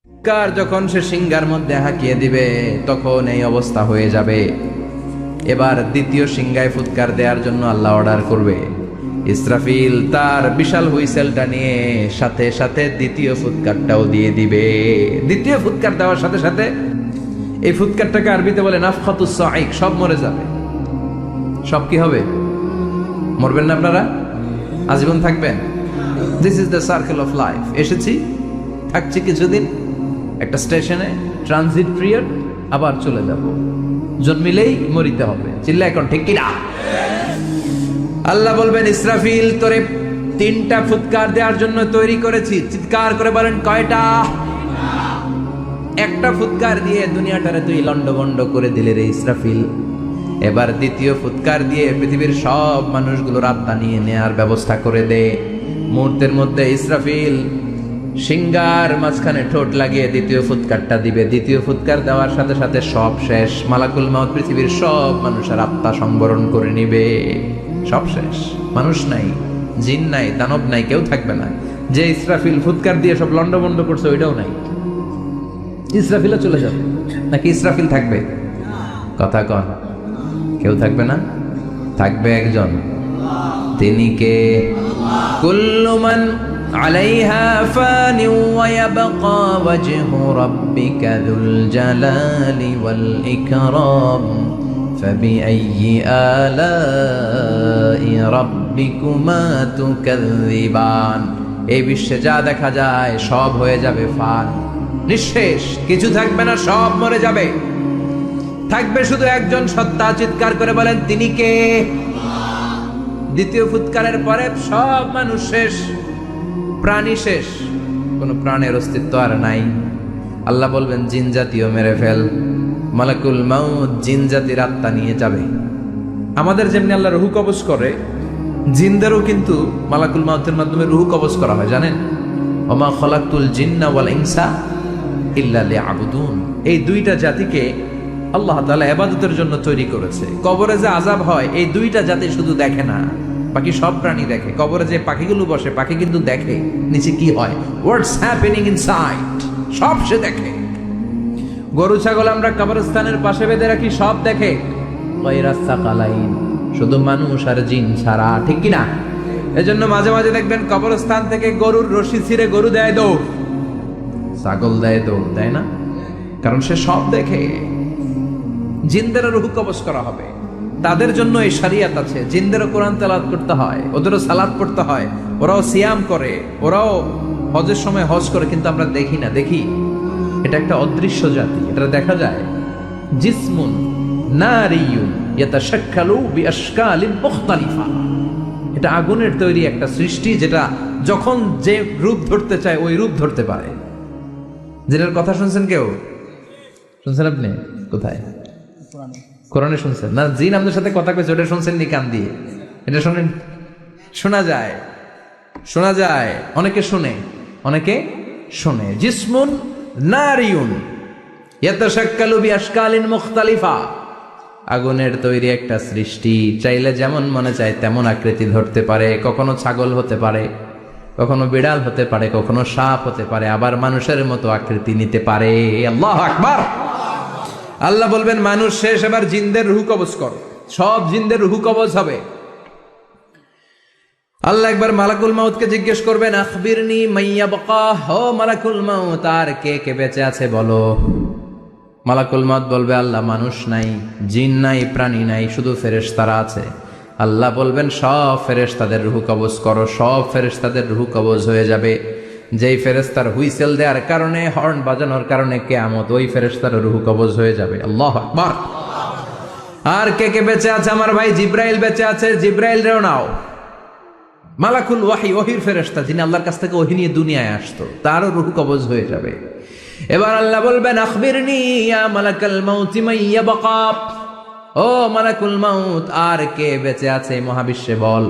কার যখন সে সিংহার মধ্যে হাঁকিয়ে দিবে তখন এই অবস্থা হয়ে যাবে। এবার দ্বিতীয় সিংহায় ফুৎকার দেওয়ার জন্য আল্লাহ অর্ডার করবে। ইসরাফিল তার বিশাল হুইসেলটা নিয়ে সাথে সাথে দ্বিতীয় ফুৎকারটাও দিয়ে দিবে। দ্বিতীয় ফুৎকার দেওয়ার সাথে সাথে এই ফুৎকারটাকে আরবিতে বলে নাফখাতুস সাঈক, সব মরে যাবে। সব কি হবে? মরবেন না আপনারা, আজীবন থাকবেন। This is the circle of life. এসেছি, থাকছি কিছুদিন, একটা স্টেশনে ট্রানজিট পিরিয়ড, আবার চলে যাব। জন্মিলেই মরিতে হবে। চিল্লা এখন ঠিক কিনা? আল্লাহ বলবেন ইসরাফিল তোরে তিনটা ফুৎকার দেওয়ার জন্য তৈরি করেছি। চিৎকার করে বলেন কয়টা? একটা ফুৎকার দিয়ে দুনিয়াটারে তুই লন্ডভন্ড করে দিলে রে ইসরাফিল। এবার দ্বিতীয় ফুৎকার দিয়ে পৃথিবীর সব মানুষগুলোর আত্মা নিয়ে নেয়ার ব্যবস্থা করে দে। মুহূর্তের মধ্যে ইসরাফিল সিংহার মাঝখানে ঠোঁট লাগিয়ে দ্বিতীয় ফুৎকারটা দিবে। দ্বিতীয় ফুৎকার দেওয়ার সাথে সাথে সব শেষ। মালাকুল মাউত পৃথিবীর সব মানুষের আত্মা সংবরণ করে নিবে। সব শেষ, মানুষ নাই, জিন নাই, দানব নাই, কেউ থাকবে না। যে ইসরাফিল ফুৎকার দিয়ে সব লন্ডভন্ড করছে ওইটাও নাই। ইসরাফিলও চলে যাবে, নাকি ইসরাফিল থাকবে? কথা কন, কেউ থাকবে না, থাকবে একজন। তিনি কে? কুল্লু মান আলাইহা ফানি ওয়া ইয়াবকা ওয়াজহু রাব্বিকা যুল জালালি ওয়াল ইকরাম ফাবিআইয়ি আলাই রাব্বিকুমা তুকাযযিবান। এই বিশ্বে যা দেখা যায় সব হয়ে যাবে ফান, নিঃশেষ, কিছু থাকবে না, সব মরে যাবে। থাকবে শুধু একজন সত্তা। চিৎকার করে বলেন তিনি কে? দ্বিতীয় ফুৎকারের পরে সব মানুষ শেষ, প্রাণী শেষ, কোন প্রাণের অস্তিত্ব আর নাই। আল্লাহ বলবেন জিন জাতীয় মেরে ফেল। মালাকুল মাউত জিন জাতির আত্মা নিয়ে যাবে। আমাদের যেমনি আল্লাহ রুহু কবজ করে, জিনদেরও কিন্তু মালাকুল মাউতের মাধ্যমে রুহু কবজ করা হয়, জানেন? ওমা খলাকতুল জিন্না ওয়াল ইনসা ইল্লা লিয়াবুদুন। এই দুইটা জাতিকে আল্লাহ তাআলা ইবাদতের জন্য তৈরি করেছে। কবরে যে আযাব হয় এই দুইটা জাতি শুধু দেখে না, বাকি সব প্রাণী দেখে। কবরে যে পাখিগুলো বসে, পাখি কিন্তু দেখে নিচে কি হয়, হোয়াটস হ্যাপেনিং ইনসাইড, সব সে দেখে। গরু ছাগল আমরা কবরস্থানের পাশে বেঁধে রাখি, সব দেখে। গায়রাস সাকালাইন, শুধু মানুষ আর জিন ছাড়া, ঠিক কি না? এজন্য মাঝে মাঝে দেখবেন কবরস্থান থেকে গরুর রশি ছিঁড়ে গরু দেয় দৌড়, ছাগল দেয় দৌড়, দেয় না? কারণ সে সব দেখে। জিনদেরও রূহ কবজ করা হবে, তাদের জন্য এই শরিয়ত আছে। জিনদেরও কোরআন তেলাওয়াত করতে হয়, ওদেরও সালাত পড়তে হয়, ওরাও সিয়াম করে, ওরাও হজের সময় হজ করে, কিন্তু আমরা দেখি না। দেখি, এটা একটা অদৃশ্য জাতি, এটা দেখা যায়। জিসমুন নারিয়ুন ইয়াতাশাক্কালু বিআশকালিন মুখতালিফা। এটা আগুনের তৈরি একটা সৃষ্টি, যেটা যখন যে রূপ ধরতে চায় ওই রূপ ধরতে পারে। যেটার কথা শুনছেন কেউ? শুনছেন আপনি? কোথায়? কোরআনে শুনছেন না? জিন আমাদের সাথে কথা কইছে, ওটা শুনছেন নি কান দিয়ে? এটা শোনেন? শোনা যায়, শোনা যায়। অনেকে শুনে, অনেকে শোনে। জিসমুন নারিয়ুন ইয়াতাশাক্কালু বিআশকালিন মুখতালিফা। আগুনের তৈরি একটা সৃষ্টি, চাইলে যেমন মনে চায় তেমন আকৃতি ধরতে পারে। কখনো ছাগল হতে পারে, কখনো বিড়াল হতে পারে, কখনো সাপ হতে পারে, আবার মানুষের মতো আকৃতি নিতে পারে। আল্লাহু আকবার। আল্লাহ বলবেন মানুষ শেষ, এবার জিনদের রূহ কবজ কর। সব জিনদের রূহ কবজ হবে। আল্লাহ একবার মালাকুল মাউতকে জিজ্ঞেস করবেন, আখবিরনি মাইয়াবকা, ও মালাকুল মাউত, আর কে কে বেঁচে আছে বলো। মালাকুল মাউত বলবে আল্লাহ মানুষ নাই, জিন নাই, প্রাণী নাই, শুধু ফেরেশতারা আছে। আল্লাহ বলবেন সব ফেরেশতাদের রূহ কবজ করো। সব ফেরেশতাদের রূহ কবজ হয়ে যাবে। যেই ফেরেশতার হুইসেল দেওয়ার কারণে, হর্ন বাজানোর কারণে কিয়ামত, ওই ফেরেশতার রূহ কবজ হয়ে যাবে। আল্লাহু আকবার। আর কে কে বেঁচে আছে? আমার ভাই জিব্রাইল বেঁচে আছে, জিব্রাইল রেও নাও। মালাকুল ওয়াহি, ওহির ফেরেশতা, যিনি আল্লাহর কাছ থেকে ওহী নিয়ে দুনিয়ায় আসতো, তারও রূহ কবজ হয়ে যাবে। এবার আল্লাহ বলবেন আখবিরনি ইয়া মালাকাল মাউতি মাইয়াবকা, ও মালাকুল মাউত, আর কে বেঁচে আছে মহাবিশ্বে বল।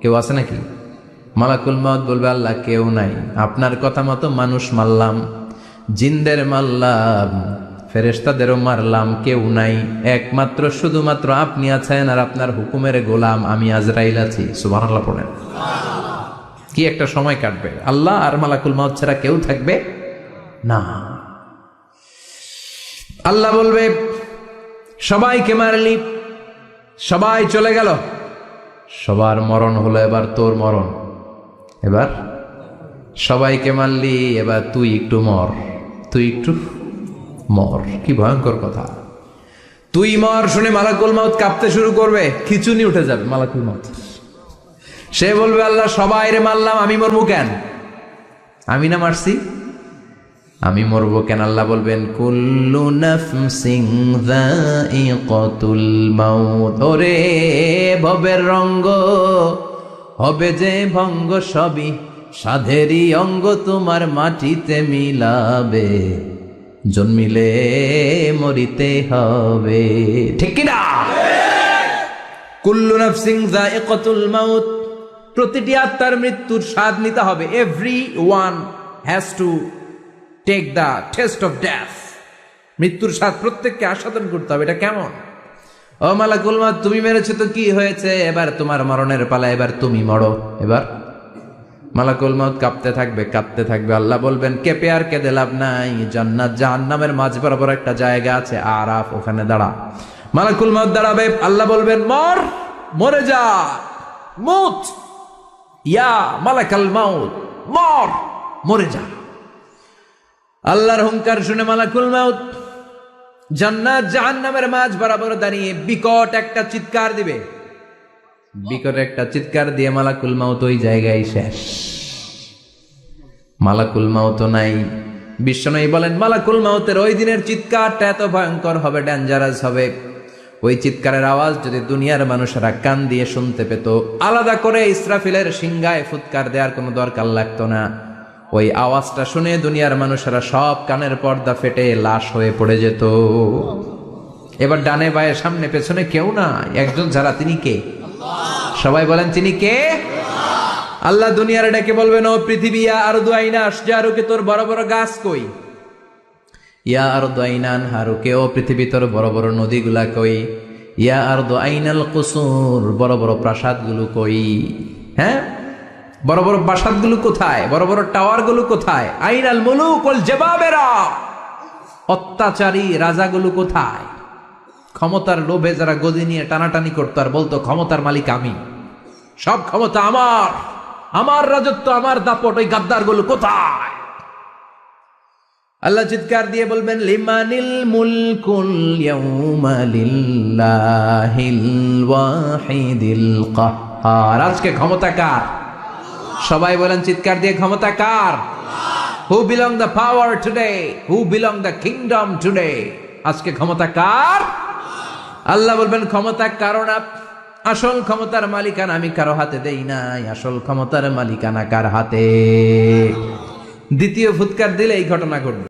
কেউ আছে নাকি? মালাকুল মাউত বলবে আল্লাহ কেউ নাই। আপনার কথা মতো মানুষ মারলাম, জিনদের মারলাম, ফেরেশতাদেরও মারলাম, কেউ নাই। একমাত্র শুধুমাত্র আপনি আছেন, আর আপনার হুকুমের গোলাম আমি আজরাইল আছি। সুবহানাল্লাহ পড়েন। কি একটা সময় কাটবে। আল্লাহ আর মালাকুল মাউত ছাড়া কেউ থাকবে না। আল্লাহ বলবে সবাইকে মারলি, সবাই চলে গেল, সবার মরণ হলো, এবার তোর মরণ। এবার সবাইকে মারলি, এবার তুই একটু মর, তুই একটু মর। কি ভয়ঙ্কর কথা! তুই মর শুনে মালাকুল মাউত কাঁপতে শুরু করবে, খিচুনি উঠে যাবে মালাকুল মাউত। সে বলবে আল্লাহ সবাই রে মারলাম, আমি মরবো কেন? আমি না মারছি, আমি মরবো কেন? আল্লাহ বলবেন কুল্লু নাফসিন যায়িকাতুল মাউত। ওরে ভবের রঙ্গ, হবে যে ভঙ্গ সবই সাধেরই অঙ্গ, তোমার মাটিতে মিলাবে, জন্মিলে মরিতে হবে। ঠিক কিনা? কুল্লু নাফসিন যায়িকাতুল মাউত, প্রতিটি আত্মার মৃত্যুর স্বাদ নিতে হবে। Everyone has to take the test of death. মৃত্যুর স্বাদ প্রত্যেককে আস্বাদন করতে হবে। এটা কেমন? ও মালাকুল মাউত, তুমি মেরেছো তো কি হয়েছে, এবার তোমার মরণের পালা, এবার তুমি মরো। এবার মালাকুল মাউত কাঁপতে থাকবে, কাঁপতে থাকবে। আল্লাহ বলবেন কেঁপে আর কেঁদে লাভ নাই, জান্নাত জাহান্নামের মাঝ বরাবর একটা জায়গা আছে আরাফ, ওখানে দাঁড়া। মালাকুল মাউত দাঁড়াবে, আল্লাহ বলবেন মর, মরে যা, মুত, ইয়া মালাকাল মাউত, মর, মরে যা। আল্লাহর হুঙ্কার শুনে মালাকুল মাউত জান্নাত জাহান্নামের মাঝ বরাবর দাঁড়িয়ে বিকট একটা চিৎকার দিবে। বিকট একটা চিৎকার দিয়ে মালাকুল মাউত ওই জায়গায় শেষ। মালাকুল মাউত নাই। বিশ্বনবী বলেন মালাকুল মাউতের ওই দিনের চিৎকারটা এত ভয়ঙ্কর হবে, ডেঞ্জারাস হবে। ওই চিৎকারের আওয়াজ যদি দুনিয়ার মানুষেরা কান দিয়ে শুনতে পেত, আলাদা করে ইসরাফিলের সিংহায় ফুৎকার দেওয়ার কোনো দরকার লাগতো না। ওই আওয়াজটা শুনে দুনিয়ার মানুষেরা সব কানের পর্দা ফেটে লাশ হয়ে পড়ে যেত। এবার ডানে বায়ে সামনে পেছনে কেউ না, একজন ছাড়া, তিনি কে? সবাই বলেন তিনি কে? আল্লাহ দুনিয়ার ডেকে বলবেন ও পৃথিবী, ইয়া আরদু আইনা আশজারুকে, তোর বড় বড় গাছ কই? ইয়া আরদু আইনান হারুকে, ও পৃথিবী তোর বড় বড় নদীগুলা কই? ইয়া আরদু আইনাল কুসুর, বড় বড় প্রাসাদগুলো কই? হ্যাঁ, বড় বড় প্রাসাদগুলো কোথায়? বড় বড় টাওয়ারগুলো কোথায়? আইনাল মুলুক ওয়াল জাবাবেরা, অত্যাচারী রাজাগুলো কোথায়? ক্ষমতার লোভে যারা গদি নিয়ে টানাটানি করতো আর বলতো ক্ষমতার মালিক আমি, সব ক্ষমতা আমার, আমার রাজত্ব, আমার দাপট, ওই গাদ্দারগুলো কোথায়? আল্লাহ চিৎকার দিয়ে বলবেন লিমানিল মুলকুল ইয়াউমা লিল্লাহিল ওয়াহিদিল কাহ্হার। আজকে ক্ষমতা কার? সবাই বলেন চিৎকার দিয়ে, ক্ষমতা কার? Who belong the power today, who belong the kingdom today? আজকে ক্ষমতা কার? আল্লাহ বলবেন ক্ষমতা কারো না, আসল ক্ষমতার মালিকানা আমি কারো হাতে দেই নাই, আসল ক্ষমতার মালিকানা কার হাতে? দ্বিতীয় ফুৎকার দিলে এই ঘটনা ঘটবে।